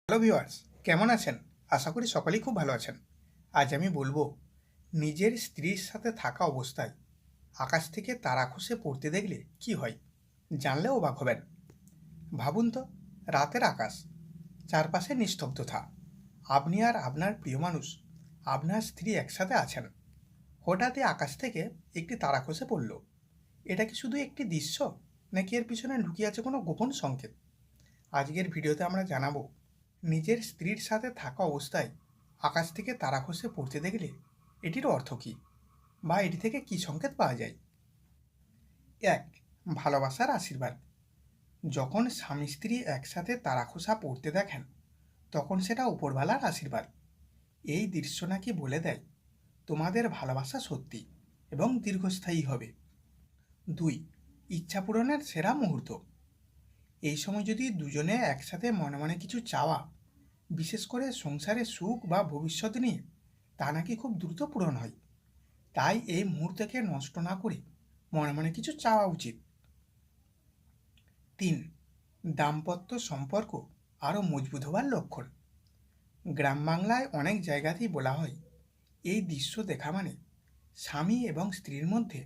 Hello viewers, কেমন আছেন? আশা করি সকলেই খুব ভালো আছেন। আজ আমি বলবো, নিজের স্ত্রীর সাথে থাকা অবস্থায় আকাশ থেকে তারা খসে পড়তে দেখলে কি হয়, জানলে অবাক হবেন। ভাবুন তো, রাতের আকাশ, চারপাশে নিস্তব্ধতা, আপনি আর আপনার প্রিয় মানুষ, আপনার স্ত্রী একসাথে আছেন। হঠাৎই আকাশ থেকে একটি তারা খসে পড়ল। এটা কি শুধু একটি দৃশ্য, নাকি এর পিছনে লুকিয়ে আছে কোনো গোপন সংকেত? আজকের ভিডিওতে আমরা জানাবো, নিজের স্ত্রীর সাথে থাকা অবস্থায় আকাশ থেকে তারা খসে পড়তে দেখলে এটির অর্থ কী, বা এটি থেকে কী সংকেত পাওয়া যায়। 1. ভালোবাসার আশীর্বাদ। যখন স্বামী স্ত্রী একসাথে তারা খসা পড়তে দেখেন, তখন সেটা উপরওয়ালার আশীর্বাদ। এই দৃশ্য নাকি বলে দেয় তোমাদের ভালোবাসা সত্যি এবং দীর্ঘস্থায়ী হবে। 2. ইচ্ছা পূরণের সেরা মুহূর্ত। এই সময় যদি দুজনে একসাথে মনে মনে কিছু চাওয়া, বিশেষ করে সংসারে সুখ বা ভবিষ্যৎ নিয়ে, তা নাকি খুব দ্রুত পূরণ হয়। তাই এই মুহূর্তকে নষ্ট না করে মনে মনে কিছু চাওয়া উচিত। 3. দাম্পত্য সম্পর্ক আরও মজবুত হওয়ার লক্ষণ। গ্রাম বাংলায় অনেক জায়গাতেই বলা হয়, এই দৃশ্য দেখা মানে স্বামী এবং স্ত্রীর মধ্যে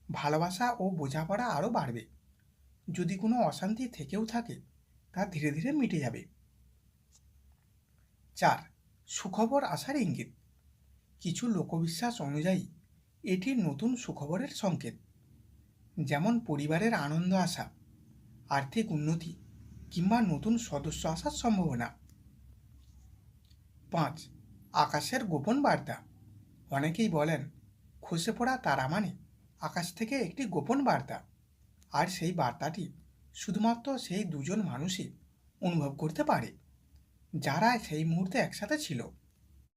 ভালোবাসা ও বোঝাপড়া আরও বাড়বে। যদি কোনো অশান্তি থেকেও থাকে, তা ধীরে ধীরে মিটে যাবে। 4. সুখবর আসার ইঙ্গিত। কিছু লোকবিশ্বাস অনুযায়ী এটি নতুন সুখবরের সংকেত, যেমন পরিবারের আনন্দ আসা, আর্থিক উন্নতি কিংবা নতুন সদস্য আসার সম্ভাবনা। 5. আকাশের গোপন বার্তা। অনেকেই বলেন, খসে পড়া তারা মানে আকাশ থেকে একটি গোপন বার্তা, আর সেই বার্তাটি শুধুমাত্র সেই দুজন মানুষই অনুভব করতে পারে, যারা সেই মুহূর্তে একসাথে ছিল।